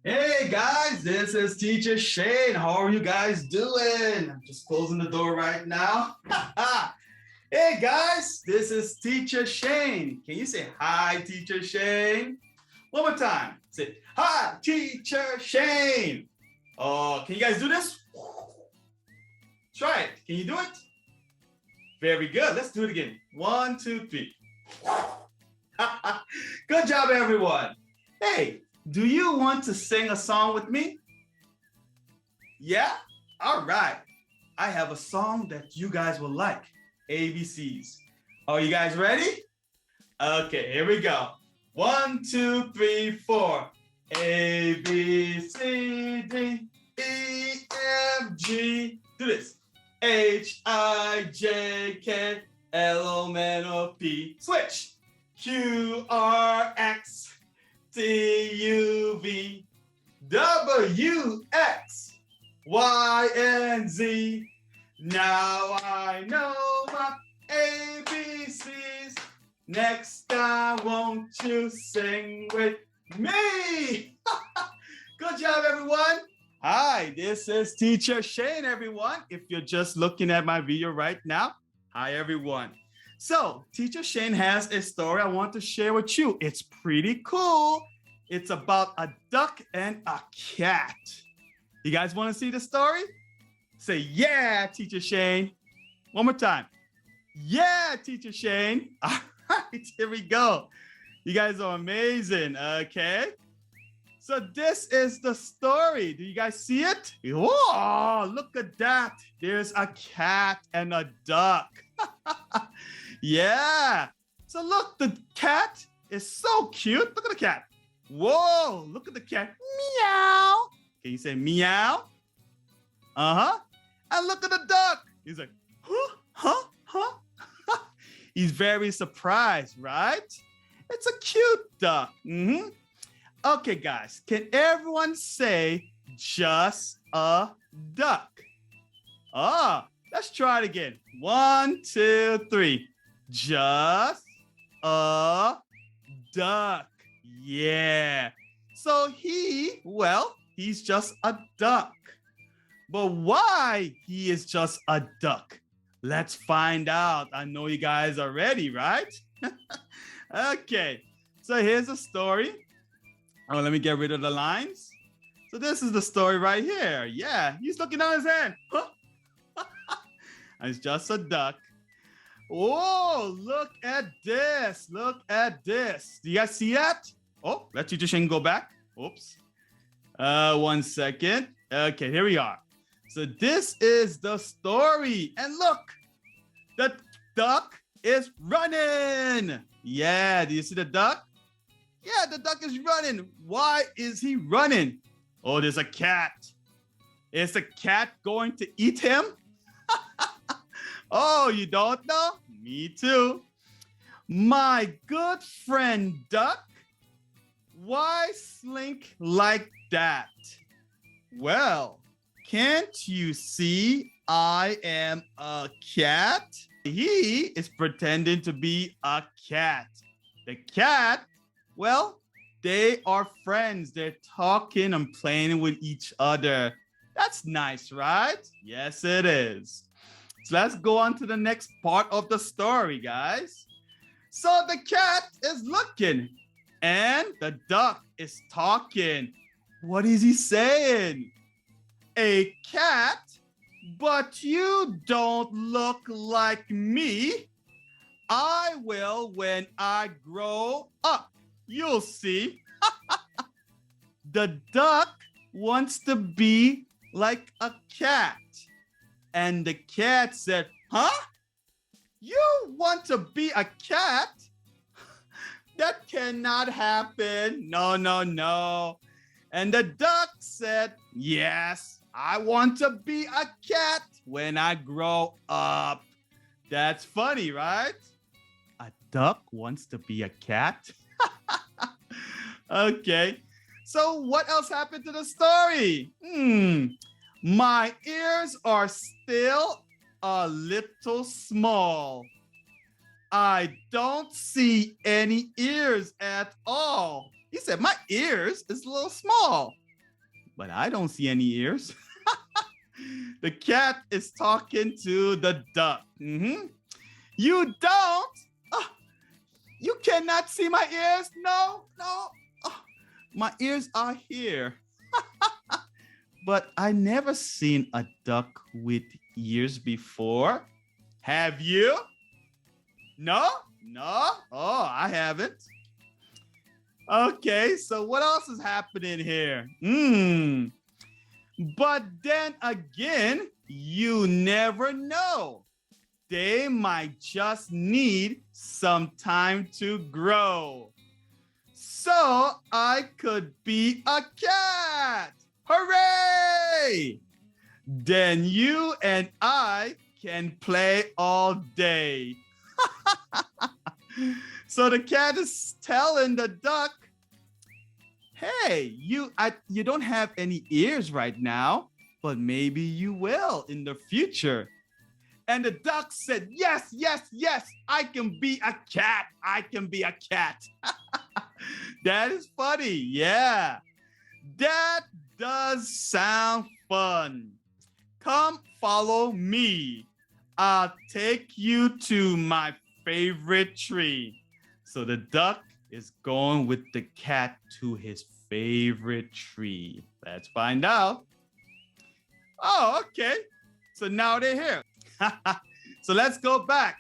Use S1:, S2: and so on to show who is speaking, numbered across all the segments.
S1: Hey guys, this is Teacher Shane. How are you guys doing? I'm just closing the door right now. Hey guys, this is Teacher Shane. Can you say hi, Teacher Shane? One more time. Say hi, Teacher Shane. Oh, can you guys do this? Try it. Can you do it? Very good. Let's do it again. 1, 2, 3. Good job, everyone. Hey, do you want to sing a song with me? Yeah? All right. I have a song that you guys will like. ABCs. Are you guys ready? Okay, here we go. 1, 2, 3, 4. A, B, C, D, E, F, G. Do this. H, I, J, K, L, M, N, O, P. Switch. Q, R, X, T, U, V, W, X, Y, and Z. Now I know my ABCs. Next time, won't you sing with me? Good job, everyone. Hi, this is Teacher Shane, everyone. If you're just looking at my video right now, hi, everyone. So, Teacher Shane has a story I want to share with you. It's pretty cool. It's about a duck and a cat. You guys want to see the story? Say, yeah, Teacher Shane. One more time. Yeah, Teacher Shane. All right, here we go. You guys are amazing, okay? So this is the story. Do you guys see it? Whoa, look at that. There's a cat and a duck. Yeah. So look, the cat is so cute. Look at the cat. Whoa, look at the cat. Meow. Can you say meow? Uh-huh. And look at the duck. He's like, huh? He's very surprised, right? It's a cute duck. Mm-hmm. Okay, guys, can everyone say just a duck? Let's try it again. 1, 2, 3. Just a duck. Yeah. So he's just a duck. But why he is just a duck? Let's find out. I know you guys are ready, right? Okay, so here's the story. Oh, let me get rid of the lines. So this is the story right here. Yeah, he's looking down his hand. Huh? It's just a duck. Whoa, look at this. Look at this. Do you guys see that? Oh, let Teacher Shane go back. Oops. 1 second. Okay, here we are. So this is the story. And look, the duck is running. Yeah, do you see the duck? Yeah, the duck is running. Why is he running? Oh, there's a cat. Is the cat going to eat him? Oh, you don't know? Me too. My good friend duck, why slink like that? Well, can't you see I am a cat? He is pretending to be a cat. The cat, well, they are friends. They're talking and playing with each other. That's nice, right? Yes, it is. So let's go on to the next part of the story, guys. So the cat is looking and the duck is talking. What is he saying? A cat? But you don't look like me. I will when I grow up. You'll see. The duck wants to be like a cat. And the cat said, huh? You want to be a cat? That cannot happen. No, no, no. And the duck said, yes, I want to be a cat when I grow up. That's funny, right? A duck wants to be a cat? Okay. So what else happened to the story? My ears are still a little small. I don't see any ears at all. He said, my ears is a little small. but I don't see any ears. The cat is talking to the duck. You don't? Oh, you cannot see my ears? No. Oh, my ears are here. But I never seen a duck with ears before. Have you? No? Oh, I haven't. Okay, so what else is happening here? But then again, you never know. They might just need some time to grow. So I could be a cat. Hooray! Then you and I can play all day. So the cat is telling the duck, hey, you don't have any ears right now, but maybe you will in the future. And the duck said, yes, I can be a cat. I can be a cat. That is funny. Yeah, that does sound fun. Come follow me. I'll take you to my favorite tree. So the duck is going with the cat to his favorite tree. Let's find out. Oh, okay. So now they're here. So let's go back.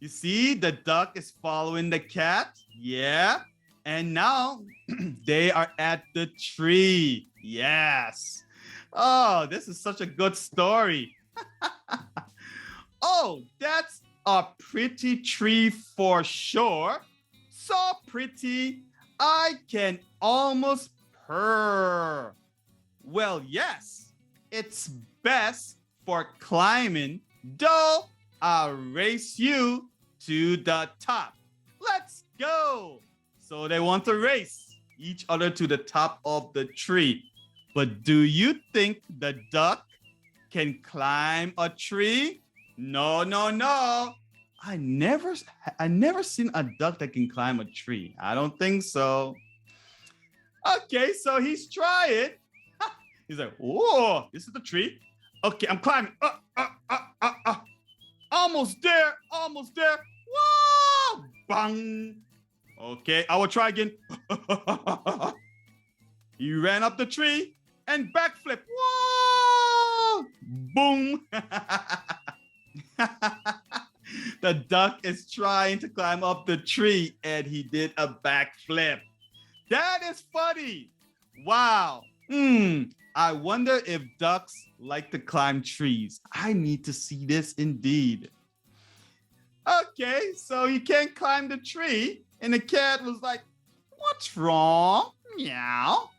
S1: You see, the duck is following the cat. Yeah. And now they are at the tree. Yes. Oh, this is such a good story. Oh, that's a pretty tree for sure. So pretty, I can almost purr. Well, yes, it's best for climbing, though I'll race you to the top. Let's go. So they want to race each other to the top of the tree. But do you think the duck can climb a tree? No. I never seen a duck that can climb a tree. I don't think so. Okay, so he's trying. He's like, whoa, this is the tree. Okay, I'm climbing. Almost there. Whoa, bang. Okay, I will try again. He ran up the tree and backflip. Whoa, boom. The duck is trying to climb up the tree and he did a backflip. That is funny. Wow. I wonder if ducks like to climb trees. I need to see this indeed. Okay, so he can't climb the tree. And the cat was like, what's wrong? Meow.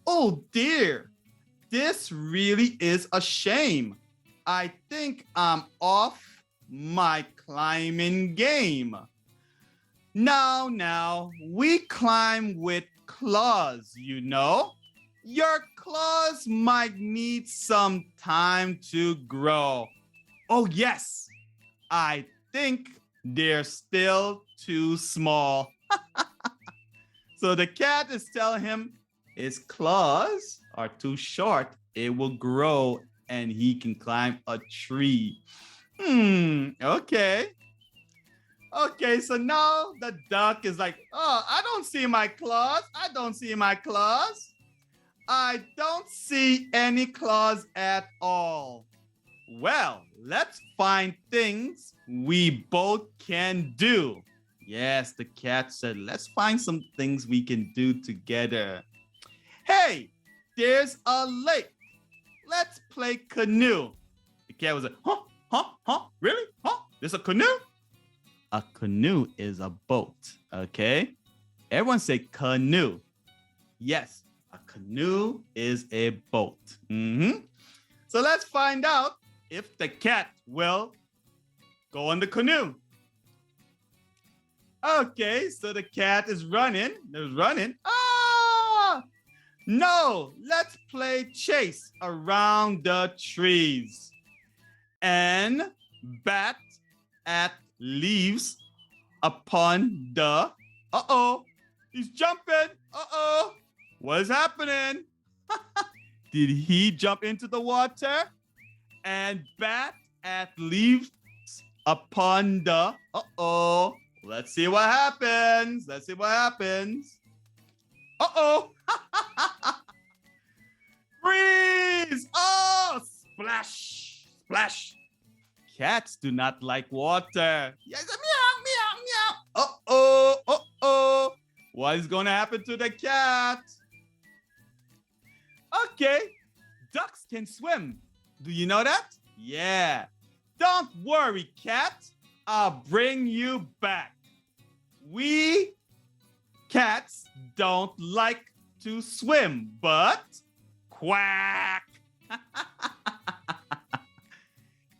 S1: Oh dear. This really is a shame. I think I'm off my climbing game. Now, we climb with claws, you know. Your claws might need some time to grow. Oh yes, I think they're still too small. So the cat is telling him his claws are too short. It will grow and he can climb a tree. Okay. Okay, so now the duck is like, oh, I don't see my claws. I don't see any claws at all. Well, let's find things we both can do. Yes, the cat said, let's find some things we can do together. Hey, there's a lake. Let's play canoe. The cat was like, huh? Really? Huh? There's a canoe? A canoe is a boat, okay? Everyone say canoe. Yes, a canoe is a boat. So let's find out if the cat will go on the canoe. Okay, so the cat is running. Ah! No, let's play chase around the trees and bat at leaves upon the... Uh-oh, he's jumping. Uh-oh, what is happening? Did he jump into the water and bat at leaves upon the... Uh-oh. Let's see what happens. Let's see what happens. Uh-oh. Freeze! Oh, splash, splash. Cats do not like water. Yes, meow, meow, meow. Uh-oh, uh-oh. What is going to happen to the cat? Okay, ducks can swim. Do you know that? Yeah. Don't worry, cat. I'll bring you back. We cats don't like to swim, but quack.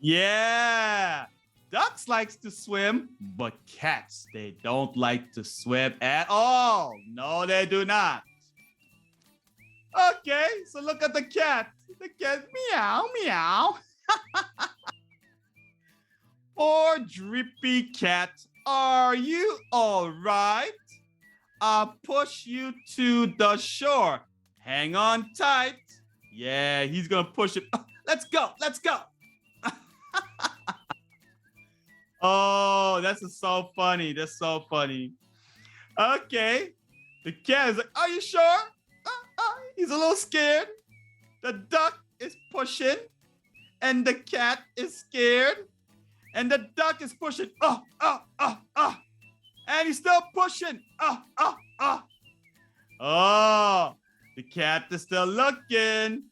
S1: Yeah, ducks likes to swim, but cats, they don't like to swim at all. No, they do not. Okay, so look at the cat. The cat, meow, meow. Poor drippy cat, are you all right? I'll push you to the shore. Hang on tight. Yeah, he's gonna push it. Oh, let's go, let's go. Oh, that's so funny. That's so funny. Okay, the cat is like, are you sure? He's a little scared. The duck is pushing, and the cat is scared, and the duck is pushing. And he's still pushing. Oh, the cat is still looking.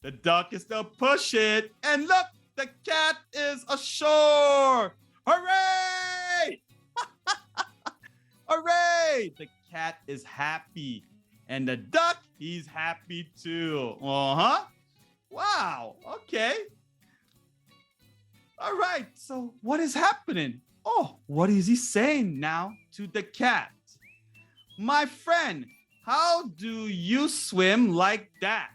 S1: The duck is still pushing, and look, the cat is ashore. Hooray! Hooray! The cat is happy. And the duck, he's happy too. Uh-huh. Wow. Okay. All right. So what is happening? Oh, what is he saying now to the cat? My friend, how do you swim like that?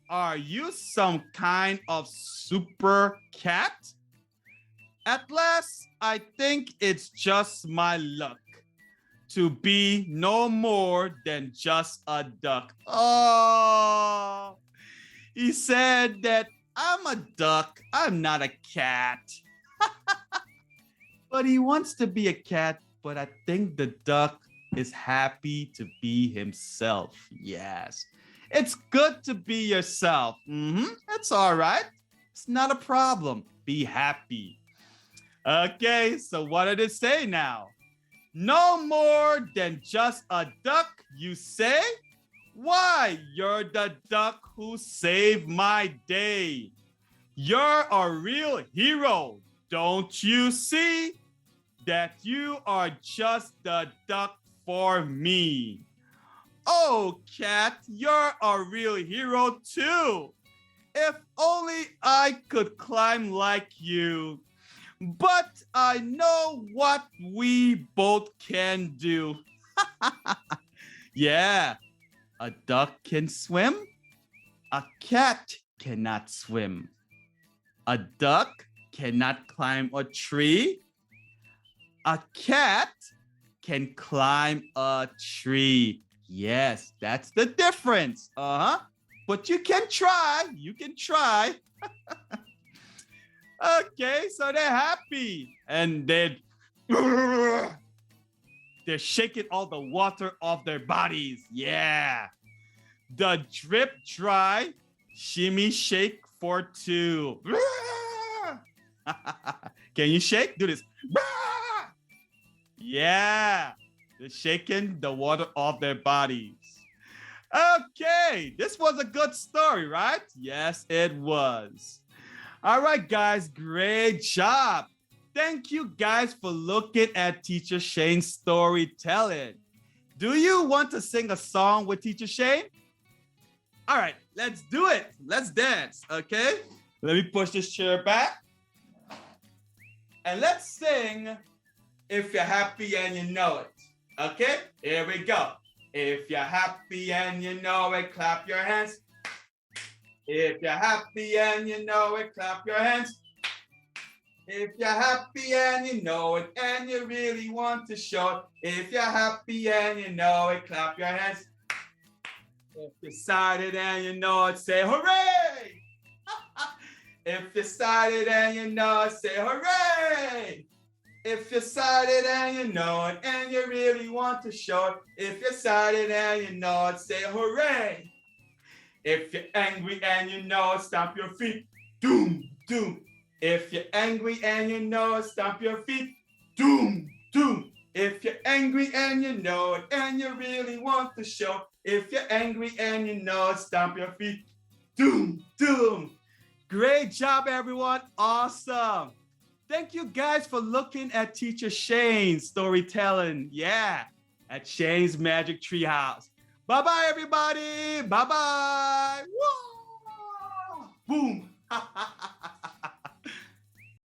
S1: Are you some kind of super cat? At last, I think it's just my luck to be no more than just a duck. Oh, he said that I'm a duck. I'm not a cat. But he wants to be a cat, but I think the duck is happy to be himself. Yes, it's good to be yourself. That's all right. It's not a problem. Be happy. Okay, so what did it say now? No more than just a duck, you say? Why, you're the duck who saved my day. You're a real hero, don't you see? That you are just the duck for me. Oh, cat, you're a real hero too. If only I could climb like you. But I know what we both can do. Yeah, a duck can swim. A cat cannot swim. A duck cannot climb a tree. A cat can climb a tree. Yes, that's the difference. But you can try. You can try. Okay, so they're happy. And they're shaking all the water off their bodies. Yeah. The drip dry, shimmy shake for two. Can you shake? Do this. Yeah. They're shaking the water off their bodies. Okay, this was a good story, right? Yes, it was. All right, guys, great job. Thank you guys for looking at Teacher Shane's storytelling. Do you want to sing a song with Teacher Shane? All right, let's do it. Let's dance, okay? Let me push this chair back. And let's sing If You're Happy and You Know It. Okay, here we go. If you're happy and you know it, clap your hands. If you're happy and you know it, clap your hands. If you're happy and you know it, and you really want to show it. If you're happy and you know it, clap your hands. If you're excited and you know it, say hooray! If you're excited and you know it, say hooray! If you're excited and you know it, and you really want to show it, if you're excited and you know it, say hooray! If you're angry and you know it, stomp your feet, doom, doom. If you're angry and you know it, stomp your feet, doom, doom. If you're angry and you know it, and you really want to show, if you're angry and you know it, stomp your feet, doom, doom. Great job, everyone. Awesome. Thank you guys for looking at Teacher Shane's storytelling. Yeah, at Shane's Magic Treehouse. Bye-bye, everybody. Bye-bye. Woo! Boom.